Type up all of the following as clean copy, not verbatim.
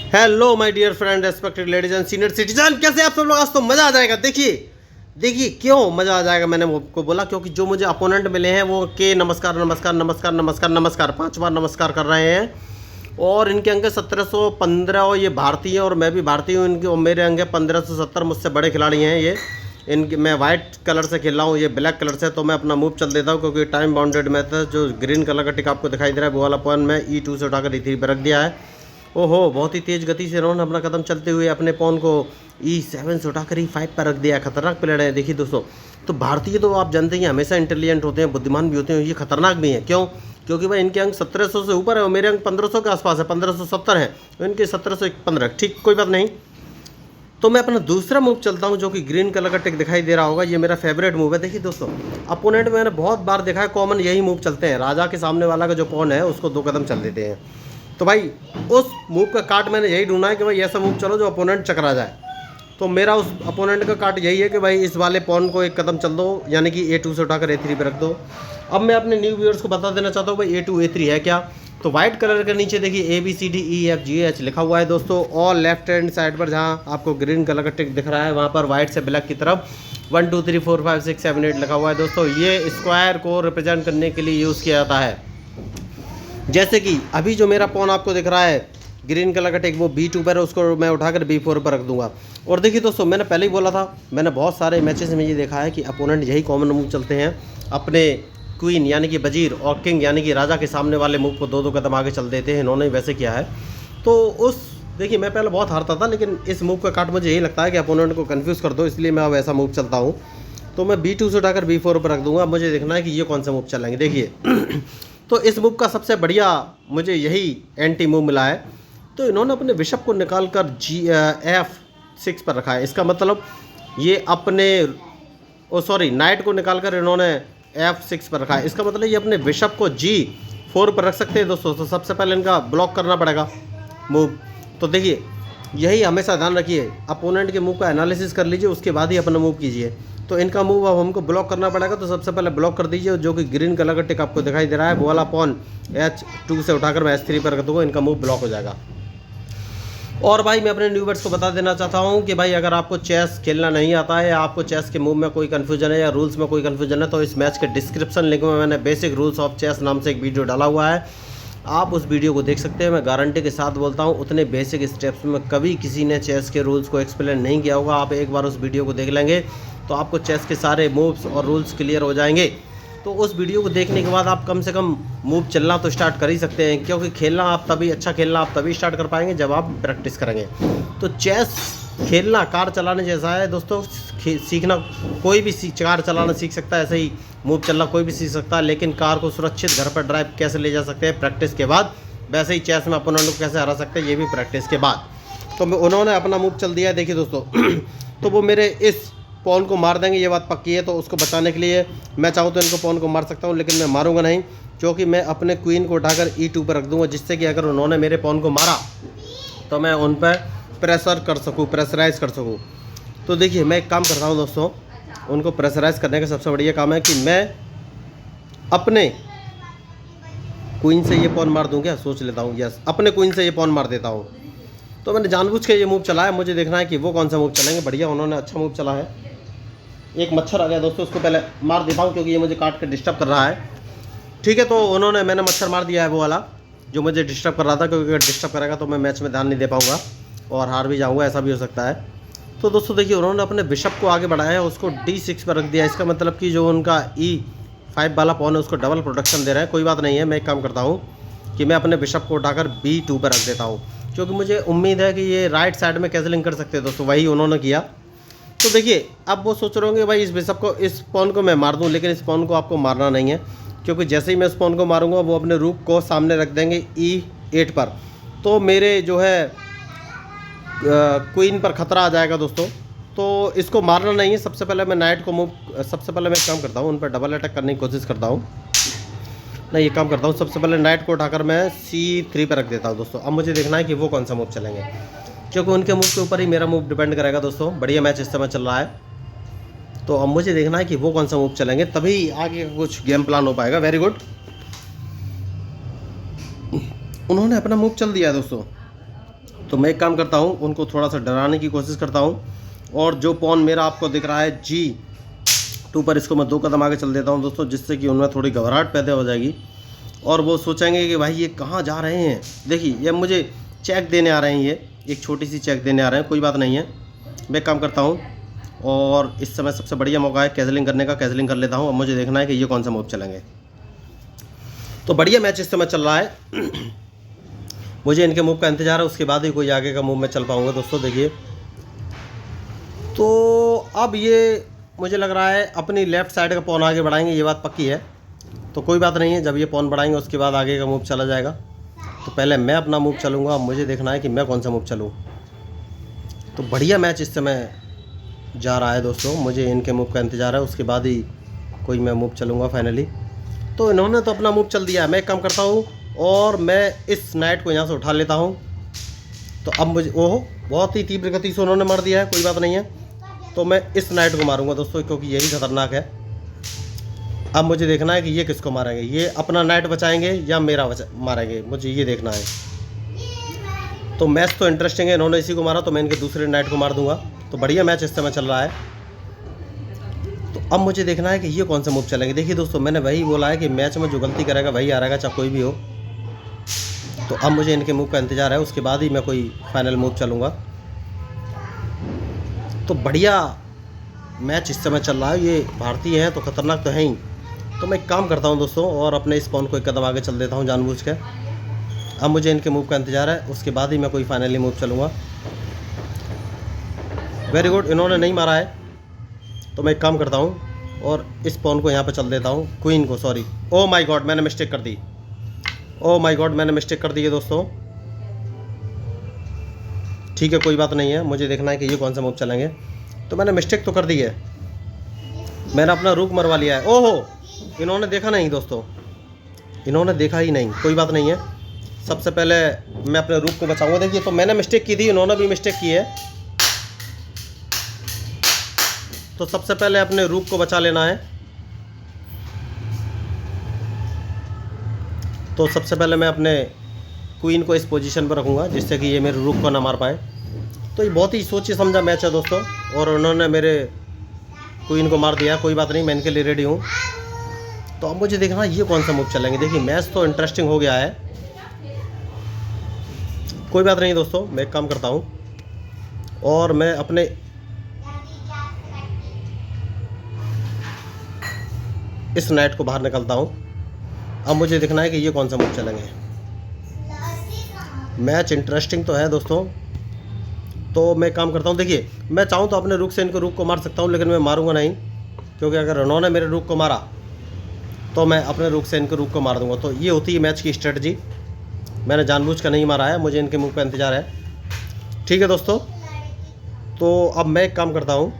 Hello my dear friend, respected ladies and senior citizen, कैसे आप सब लोग? आज तो मज़ा आ जाएगा। देखिए देखिए क्यों मज़ा आ जाएगा, मैंने आपको बोला क्योंकि जो मुझे अपोनेंट मिले हैं वो के नमस्कार नमस्कार नमस्कार नमस्कार नमस्कार 5 बार नमस्कार कर रहे हैं और इनके अंक 1715 और ये भारतीय हैं और मैं भी भारतीय हूँ। इनके और मेरे अंक 1570। मुझसे बड़े खिलाड़ी हैं ये। इनके मैं वाइट कलर से खेल रहा हूँ, ये ब्लैक कलर से। तो मैं अपना मूव चल देता हूँ क्योंकि टाइम बाउंडेड मैच है। जो ग्रीन कलर का टिक आपको दिखाई दे रहा है वो वाला पॉइंट मैं E2 से उठाकर E3 पर रख दिया है। ओहो, बहुत ही तेज़ गति से इन्होंने अपना कदम चलते हुए अपने पॉन को E7 से उठाकर E5 पर रख दिया। खतरनाक प्लेयर है। देखिए दोस्तों, तो भारतीय तो आप जानते हैं हमेशा इंटेलिजेंट होते हैं, बुद्धिमान भी होते हैं, ये खतरनाक भी हैं। क्यों? क्योंकि भाई इनके अंक 1700 से ऊपर है और मेरे अंक 1500 के आसपास है, 1570 है, तो इनके 1715। ठीक, कोई बात नहीं। तो मैं अपना दूसरा मूव चलता हूं जो कि ग्रीन कलर का टिक दिखाई दे रहा होगा। ये मेरा फेवरेट मूव है। देखिए दोस्तों, अपोनेंट मैंने बहुत बार देखा है, कॉमन यही मूव चलते हैं। राजा के सामने वाला का जो पॉन है उसको 2 कदम चल देते हैं। तो भाई उस मूव का कार्ड मैंने यही ढूंढा है कि भाई ऐसा मूव चलो जो अपोनेंट चकरा जाए। तो मेरा उस अपोनेंट का कार्ड यही है कि भाई इस वाले पॉन को 1 कदम चल दो, यानी कि A2 से उठाकर A3 पे रख दो। अब मैं अपने न्यू व्यूअर्स को बता देना चाहता हूँ भाई A2 A3 है क्या। तो वाइट कलर के नीचे देखिए ABCDEFGH लिखा हुआ है दोस्तों, और लेफ्ट हैंड साइड पर जहाँ आपको ग्रीन कलर का टिक दिख रहा है वहाँ पर वाइट से ब्लैक की तरफ 1 2 3 4 5 6 7 8 लिखा हुआ है दोस्तों। ये स्क्वायर को रिप्रेजेंट करने के लिए यूज़ किया जाता है। जैसे कि अभी जो मेरा पॉन आपको दिख रहा है ग्रीन कलर का टिक, वो B2 पर है, उसको मैं उठाकर B4 पर रख दूंगा। और देखिए दोस्तों, मैंने पहले ही बोला था, मैंने बहुत सारे मैचेस में ये देखा है कि अपोनेंट यही कॉमन मूव चलते हैं। अपने क्वीन यानी कि वजीर और किंग यानी कि राजा के सामने वाले मूव को 2 कदम आगे चल देते हैं। इन्होंने वैसे किया है। तो उस देखिए, मैं पहले बहुत हारता था, लेकिन इस मूव का कार्ड मुझे यही लगता है कि अपोनेंट को कन्फ्यूज़ कर दो, इसलिए मैं अब ऐसा मूव चलता हूँ। तो मैं B2 से उठाकर B4 पर रख दूंगा। मुझे देखना है कि ये कौन सा मूव चलेंगे। देखिए तो इस मूव का सबसे बढ़िया मुझे यही एंटी मूव मिला है। तो इन्होंने अपने बिशप को निकाल कर F6 पर रखा है। इसका मतलब ये अपने नाइट को निकाल कर इन्होंने F6 पर रखा है। इसका मतलब ये अपने बिशप को G4 पर रख सकते हैं दोस्तों। तो सबसे पहले इनका ब्लॉक करना पड़ेगा मूव। तो देखिए, यही हमेशा ध्यान रखिए, अपोनेंट के मूव का एनालिसिस कर लीजिए, उसके बाद ही अपना मूव कीजिए। तो इनका मूव अब हमको ब्लॉक करना पड़ेगा। तो सबसे पहले ब्लॉक कर दीजिए, जो कि ग्रीन कलर का टिक आपको दिखाई दे रहा है वो वाला पॉन H2 से उठाकर मैं H3 पर रख दूँगा। इनका मूव ब्लॉक हो जाएगा। और भाई मैं अपने न्यूवर्स को बता देना चाहता हूँ कि भाई अगर आपको चेस खेलना नहीं आता है या आपको चेस के मूव में कोई कन्फ्यूजन है या रूल्स में कोई कन्फ्यूजन है, तो इस मैच के डिस्क्रिप्शन लिंक में मैंने बेसिक रूल्स ऑफ चेस नाम से एक वीडियो डाला हुआ है। आप उस वीडियो को देख सकते हैं। मैं गारंटी के साथ बोलता हूँ, उतने बेसिक स्टेप्स में कभी किसी ने चेस के रूल्स को एक्सप्लेन नहीं किया होगा। आप एक बार उस वीडियो को देख लेंगे तो आपको चेस के सारे मूव्स और रूल्स क्लियर हो जाएंगे। तो उस वीडियो को देखने के बाद आप कम से कम मूव चलना तो स्टार्ट कर ही सकते हैं, क्योंकि खेलना आप तभी स्टार्ट कर पाएंगे जब आप प्रैक्टिस करेंगे। तो चेस खेलना कार चलाने जैसा है दोस्तों। सीखना कोई भी कार चलाना सीख सकता है, ऐसे ही मूव चलना कोई भी सीख सकता है। लेकिन कार को सुरक्षित घर पर ड्राइव कैसे ले जा सकते हैं प्रैक्टिस के बाद, वैसे ही चेस में अपोनेंट को कैसे हरा सकते हैं ये भी प्रैक्टिस के बाद। तो उन्होंने अपना मूव चल दिया है। देखिए दोस्तों तो वो मेरे इस पॉन को मार देंगे, ये बात पक्की है। तो उसको बचाने के लिए मैं चाहूँ तो इनको पॉन को मार सकता हूँ, लेकिन मैं मारूंगा नहीं, क्योंकि मैं अपने क्वीन को उठाकर E2 पर रख दूंगा, जिससे कि अगर उन्होंने मेरे पॉन को मारा तो मैं उन पर प्रेशराइज कर सकूँ। तो देखिए, मैं एक काम करता हूँ दोस्तों, उनको प्रेशराइज करने का सबसे बढ़िया काम है कि मैं अपने क्वीन से ये पॉन मार दूँ। क्या सोच लेता हूँ, यस, अपने क्वीन से ये पॉन मार देता हूँ। तो मैंने जानबूझ के ये मूव चलाया। मुझे देखना है कि वो कौन सा मूव चलेंगे। बढ़िया, उन्होंने अच्छा मूव चला है। एक मच्छर आ गया दोस्तों, उसको पहले मार देता हूँ क्योंकि ये मुझे काट के डिस्टर्ब कर रहा है। ठीक है, तो मैंने मच्छर मार दिया है, वो वाला जो मुझे डिस्टर्ब कर रहा था, क्योंकि अगर डिस्टर्ब करेगा तो मैं मैच में ध्यान नहीं दे पाऊँगा और हार भी जाऊँगा, ऐसा भी हो सकता है। तो दोस्तों देखिए, उन्होंने अपने बिशप को आगे बढ़ाया है, उसको D6 पर रख दिया। इसका मतलब कि जो उनका E5 वाला पॉन है उसको डबल प्रोटेक्शन दे रहा है। कोई बात नहीं है, मैं एक काम करता हूँ कि मैं अपने बिशप को उठाकर B2 पर रख देता हूँ, क्योंकि मुझे उम्मीद है कि ये राइट साइड में कैसलिंग कर सकते हैं दोस्तों। वही उन्होंने किया। तो देखिए, अब वो सोच रहे होंगे भाई इस पॉन को मैं मार दूं, लेकिन इस पॉन को आपको मारना नहीं है, क्योंकि जैसे ही मैं इस पॉन को मारूंगा वो अपने रूक को सामने रख देंगे E8 पर। तो मेरे जो है क्वीन पर खतरा आ जाएगा दोस्तों। तो इसको मारना नहीं है। सबसे पहले मैं एक काम करता हूँ, उन पर डबल अटैक करने की कोशिश करता हूँ। नहीं, ये काम करता हूँ, सबसे पहले नाइट को उठाकर मैं C3 पर रख देता हूँ दोस्तों। अब मुझे देखना है कि वो कौन सा मूव चलेंगे, क्योंकि उनके मूव के ऊपर ही मेरा मूव डिपेंड करेगा दोस्तों। बढ़िया मैच इस समय चल रहा है। तो अब मुझे देखना है कि वो कौन सा मूव चलेंगे, तभी आगे का कुछ गेम प्लान हो पाएगा। वेरी गुड, उन्होंने अपना मूव चल दिया है दोस्तों। तो मैं एक काम करता हूँ, उनको थोड़ा सा डराने की कोशिश करता हूँ, और जो पॉन मेरा आपको दिख रहा है G2 पर, इसको मैं 2 कदम आगे चल देता हूँ दोस्तों, जिससे कि उनमें थोड़ी घबराहट पैदा हो जाएगी और वो सोचेंगे कि भाई ये कहाँ जा रहे हैं। देखिए ये मुझे चेक देने आ रहे हैं, ये एक छोटी सी चेक देने आ रहे हैं, कोई बात नहीं है। मैं काम करता हूँ और इस समय सबसे बढ़िया मौका है कैजलिंग करने का, कैजलिंग कर लेता हूँ। अब मुझे देखना है कि ये कौन सा मूव चलेंगे। तो बढ़िया मैच इस समय चल रहा है। मुझे इनके मूव का इंतज़ार है, उसके बाद ही कोई आगे का मूव मैं चल पाऊँगा दोस्तों। देखिए तो अब ये मुझे लग रहा है अपनी लेफ़्ट साइड का पॉन आगे बढ़ाएंगे, ये बात पक्की है। तो कोई बात नहीं है, जब ये पॉन बढ़ाएंगे उसके बाद आगे का मूव चला जाएगा। तो पहले मैं अपना मूव चलूँगा, अब मुझे देखना है कि मैं कौन सा मूव चलूँ। तो बढ़िया मैच इस समय जा रहा है दोस्तों, मुझे इनके मूव का इंतज़ार है, उसके बाद ही कोई मैं मूव चलूँगा फाइनली। तो इन्होंने तो अपना मूव चल दिया है। मैं एक काम करता हूँ और मैं इस नाइट को यहाँ से उठा लेता हूँ। तो अब मुझे ओहो बहुत ही तीव्र गति से उन्होंने मार दिया है, कोई बात नहीं है। तो मैं इस नाइट को मारूंगा दोस्तों, क्योंकि यही खतरनाक है। अब मुझे देखना है कि ये किसको मारेंगे, ये अपना नाइट बचाएंगे या मेरा मारेंगे, मुझे ये देखना है। तो मैच तो इंटरेस्टिंग है, इन्होंने इसी को मारा तो मैं इनके दूसरे नाइट को मार दूंगा। तो बढ़िया मैच इस समय चल रहा है। तो अब मुझे देखना है कि ये कौन सा मूव चलेंगे। देखिए दोस्तों मैंने वही बोला है कि मैच में जो गलती करेगा वही हारेगा, चाहे कोई भी हो। तो अब मुझे इनके मूव का इंतज़ार है, उसके बाद ही मैं कोई फाइनल मूव चलूँगा। तो बढ़िया मैच इस समय चल रहा है। ये भारतीय हैं तो ख़तरनाक तो है ही। तो मैं एक काम करता हूं दोस्तों और अपने इस पॉन को एक कदम आगे चल देता हूं जानबूझ के। अब मुझे इनके मूव का इंतज़ार है, उसके बाद ही मैं कोई फाइनली मूव चलूँगा। वेरी गुड, इन्होंने नहीं मारा है। तो मैं एक काम करता हूं और इस पॉन को यहाँ पर चल देता हूँ, क्वीन को, सॉरी। ओ माई गॉड मैंने मिस्टेक कर दी, ओ माई गॉड मैंने मिस्टेक कर दी है दोस्तों। ठीक है कोई बात नहीं है, मुझे देखना है कि ये कौन सा मूव चलेंगे। तो मैंने मिस्टेक तो कर दी है, मैंने अपना रुक मरवा लिया है। ओहो इन्होंने देखा नहीं दोस्तों, इन्होंने देखा ही नहीं, कोई बात नहीं है। सबसे पहले मैं अपने रुक को बचाऊंगा। देखिए तो मैंने मिस्टेक की थी, इन्होंने भी मिस्टेक की है। तो सबसे पहले अपने रुक को बचा लेना है। तो सबसे पहले मैं अपने क्वीन को इस पोजीशन पर रखूँगा जिससे कि ये मेरे रुक को ना मार पाए। तो ये बहुत ही सोची समझा मैच है दोस्तों, और उन्होंने मेरे क्वीन को मार दिया। कोई बात नहीं, मैं इनके लिए रेडी हूँ। तो अब मुझे देखना ये कौन सा मूव चलेंगे। देखिए मैच तो इंटरेस्टिंग हो गया है। कोई बात नहीं दोस्तों, मैं एक काम करता हूँ और मैं अपने इस नाइट को बाहर निकलता हूँ। अब मुझे देखना है कि ये कौन सा मूव चलेंगे। मैच इंटरेस्टिंग तो है दोस्तों। तो मैं काम करता हूँ, देखिए मैं चाहूँ तो अपने रुक से इनको रुक को मार सकता हूँ, लेकिन मैं मारूंगा नहीं, क्योंकि अगर उन्होंने मेरे रुक को मारा तो मैं अपने रुक से इनके रुक को मार दूंगा। तो ये होती है मैच की स्ट्रेटजी। मैंने जानबूझ कर नहीं मारा है, मुझे इनके मूव का इंतज़ार है। ठीक है दोस्तों, तो अब मैं एक काम करता हूँ,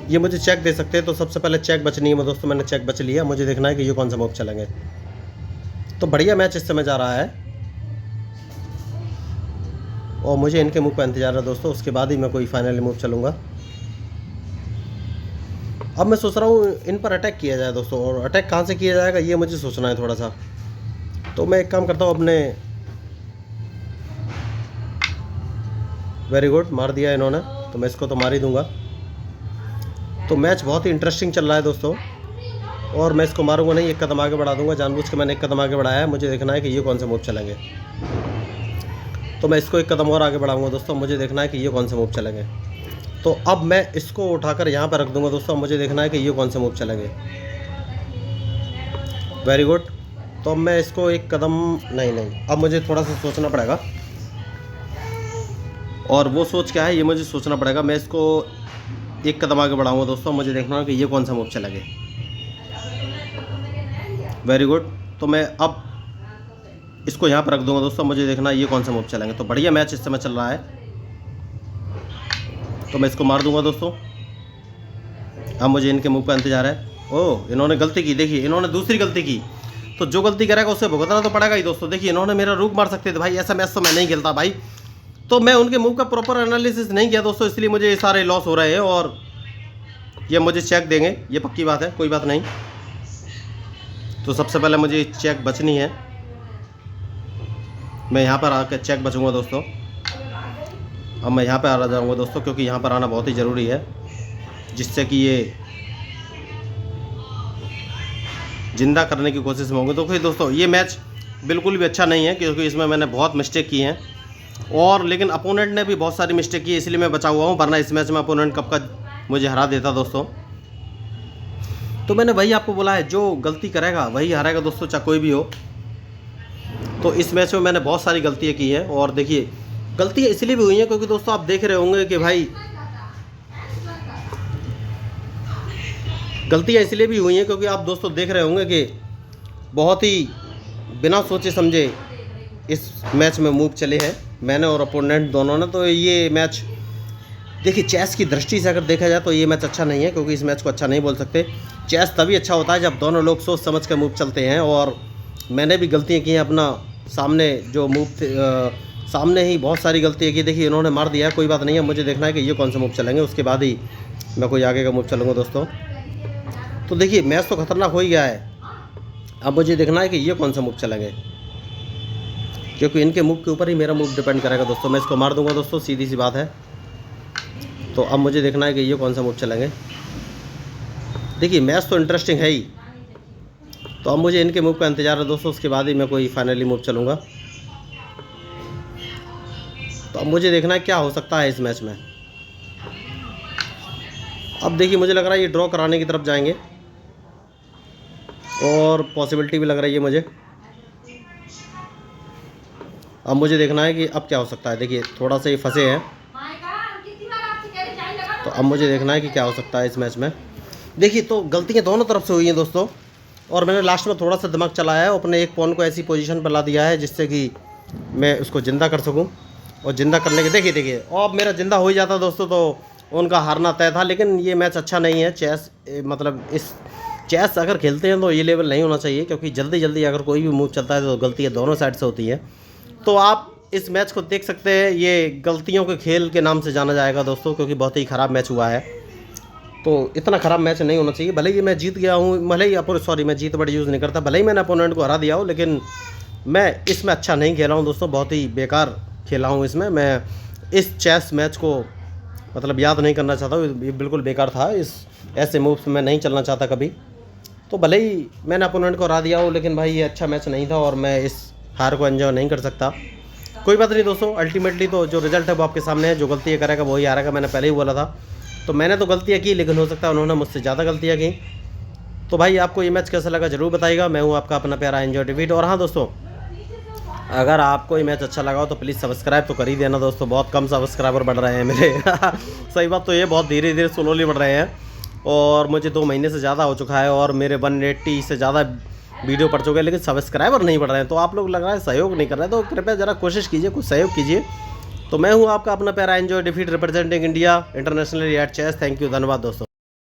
ये मुझे चेक दे सकते हैं। तो सबसे पहले चेक बचनी है दोस्तों, मैंने चेक बच लिया। मुझे देखना है कि ये कौन सा मूव चलेंगे। तो बढ़िया मैच इस समय जा रहा है और मुझे इनके मूव का इंतज़ार है दोस्तों, उसके बाद ही मैं कोई फाइनली मूव चलूँगा। अब मैं सोच रहा हूँ इन पर अटैक किया जाए दोस्तों, और अटैक कहाँ से किया जाएगा ये मुझे सोचना है थोड़ा सा। तो मैं एक काम करता हूँ, अपने वेरी गुड मार दिया इन्होंने, तो मैं इसको तो मार ही दूंगा। तो मैच बहुत ही इंटरेस्टिंग चल रहा है दोस्तों, और मैं इसको मारूंगा नहीं, एक कदम आगे बढ़ा दूंगा। जानबूझ के मैंने एक कदम आगे बढ़ाया है। मुझे देखना है कि ये कौन से मूव चलेंगे। तो मैं इसको एक कदम और आगे बढ़ाऊंगा दोस्तों, मुझे देखना है कि ये कौन से मूव चलेंगे। तो अब मैं इसको उठाकर यहाँ पर रख दूंगा दोस्तों, मुझे देखना है कि ये कौन से मूव चलेंगे। Very good. तो अब मैं इसको एक कदम नहीं, अब मुझे थोड़ा सा सोचना पड़ेगा, और वो सोच क्या है ये मुझे सोचना पड़ेगा। मैं इसको एक कदम आगे बढ़ाऊंगा दोस्तों, मुझे देखना है कि ये कौन सा मूव चलेंगे। Very good. तो मैं अब इसको यहाँ पर रख दूंगा दोस्तों, मुझे देखना है ये कौन सा मूव चलेंगे। तो बढ़िया मैच इस समय चल रहा है। तो मैं इसको मार दूंगा दोस्तों। अब मुझे इनके मूव का इंतज़ार है। ओह इन्होंने गलती की, देखिए इन्होंने दूसरी गलती की। तो जो गलती करेगा उसे भुगतना तो पड़ेगा ही दोस्तों। देखिए इन्होंने मेरा रुक मार सकते थे भाई, ऐसा मैच तो मैं नहीं खेलता भाई। तो मैं उनके मूव का प्रॉपर एनालिसिस नहीं किया दोस्तों, इसलिए मुझे ये सारे लॉस हो रहे हैं, और ये मुझे चेक देंगे, ये पक्की बात है। कोई बात नहीं। तो सबसे पहले मुझे चेक बचनी है। मैं यहाँ पर आकर चेक बचूँगा दोस्तों। अब मैं यहाँ पर आ जाऊँगा दोस्तों, क्योंकि यहाँ पर आना बहुत ही ज़रूरी है, जिससे कि ये जिंदा करने की कोशिश में होंगे। तो फिर दोस्तों ये मैच बिल्कुल भी अच्छा नहीं है, क्योंकि इसमें मैंने बहुत मिस्टेक की हैं, और लेकिन अपोनेंट ने भी बहुत सारी मिस्टेक की, इसलिए मैं बचा हुआ हूँ, वरना इस मैच में अपोनेंट कब का मुझे हरा देता दोस्तों। तो मैंने वही आपको बोला है, जो गलती करेगा वही हारेगा दोस्तों, चाहे कोई भी हो। तो इस मैच में मैंने बहुत सारी गलतियाँ की हैं, और देखिए गलतियाँ इसलिए भी हुई हैं क्योंकि दोस्तों आप देख रहे होंगे कि भाई गलतियाँ इसलिए भी हुई हैं क्योंकि आप दोस्तों देख रहे होंगे कि बहुत ही बिना सोचे समझे इस मैच में मूव चले हैं मैंने और अपोनेंट दोनों ने। तो ये मैच देखिए चेस की दृष्टि से अगर देखा जाए तो ये मैच अच्छा नहीं है, क्योंकि इस मैच को अच्छा नहीं बोल सकते। चेस तभी अच्छा होता है जब दोनों लोग सोच समझ के मूव चलते हैं, और मैंने भी गलतियाँ की हैं अपना सामने जो मूव थे, सामने ही बहुत सारी गलतियाँ की। देखिए इन्होंने मार दिया है, कोई बात नहीं है, मुझे देखना है कि ये कौन सा मूव चलेंगे, उसके बाद ही मैं कोई आगे का मूव चलूँगा दोस्तों। तो देखिए मैच तो खतरनाक हो ही गया है, अब मुझे देखना है कि ये कौन सा मूव चलेंगे, क्योंकि इनके मूव के ऊपर ही मेरा मूव डिपेंड करेगा दोस्तों। मैं इसको मार दूंगा दोस्तों, सीधी सी बात है। तो अब मुझे देखना है कि ये कौन सा मूव चलेंगे। देखिए मैच तो इंटरेस्टिंग है ही, तो अब मुझे इनके मूव का इंतजार है दोस्तों, उसके बाद ही मैं कोई फाइनली मूव चलूँगा। तो अब मुझे देखना है क्या हो सकता है इस मैच में। अब देखिए मुझे लग रहा है ये ड्रॉ कराने की तरफ जाएंगे, और पॉसिबिलिटी भी लग रही है मुझे। अब मुझे देखना है कि अब क्या हो सकता है। देखिए थोड़ा सा ये फंसे हैं, तो अब मुझे देखना है कि क्या हो सकता है इस मैच में। देखिए तो गलतियां दोनों तरफ से हुई हैं दोस्तों, और मैंने लास्ट में थोड़ा सा दिमाग चलाया है, अपने एक पॉन को ऐसी पोजीशन पर ला दिया है जिससे कि मैं उसको ज़िंदा कर सकूं। और ज़िंदा करने के देखिए अब मेरा ज़िंदा हो ही जाता दोस्तों, तो उनका हारना तय था। लेकिन ये मैच अच्छा नहीं है। चेस मतलब इस चेस अगर खेलते हैं तो ये लेवल नहीं होना चाहिए, क्योंकि जल्दी जल्दी अगर कोई भी मूव चलता है तो गलतियाँ दोनों साइड से होती हैं। तो आप इस मैच को देख सकते हैं, ये गलतियों के खेल के नाम से जाना जाएगा दोस्तों, क्योंकि बहुत ही ख़राब मैच हुआ है। तो इतना ख़राब मैच नहीं होना चाहिए। भले ही मैं जीत गया हूँ, भले ही सॉरी मैं जीत बड़ी यूज़ नहीं करता, भले ही मैंने अपोनेंट को हरा दिया हो, लेकिन मैं इसमें अच्छा नहीं खेला हूँ दोस्तों, बहुत ही बेकार खेला हूँ इसमें। मैं इस चेस मैच को मतलब याद नहीं करना चाहता हूँ, ये बिल्कुल बेकार था। इस ऐसे मूव्स में नहीं चलना चाहता कभी। तो भले ही मैंने अपोनेंट को हरा दिया हो, लेकिन भाई ये अच्छा मैच नहीं था, और मैं इस हार को एंजॉय नहीं कर सकता। कोई बात नहीं दोस्तों, अल्टीमेटली तो जो रिजल्ट है वो आपके सामने है। जो गलतियाँ करेगा वही हारेगा, मैंने पहले ही बोला था। तो मैंने तो गलतियाँ की, लेकिन हो सकता है उन्होंने मुझसे ज़्यादा गलतियाँ की। तो भाई आपको ये मैच कैसा लगा ज़रूर बताइएगा। मैं हूँ आपका अपना प्यारा एंजॉय डेविड। और हाँ दोस्तों, अगर आपको ये मैच अच्छा लगा हो तो प्लीज़ सब्सक्राइब तो कर ही देना दोस्तों। बहुत कम सब्सक्राइबर बढ़ रहे हैं मेरे सही बात तो ये बहुत धीरे धीरे स्लोली बढ़ रहे हैं, और मुझे 2 महीने से ज़्यादा हो चुका है, और मेरे 180 से ज़्यादा वीडियो पड़ चुके हैं, लेकिन सब्सक्राइबर नहीं बढ़ रहे हैं। तो आप लोग लग रहा है सहयोग नहीं कर रहे हैं, तो कृपया ज़रा कोशिश कीजिए, कुछ सहयोग कीजिए। तो मैं हूँ आपका अपना प्यारा Enjoy David, representing India internationally at chess. Thank you, धन्यवाद दोस्तों।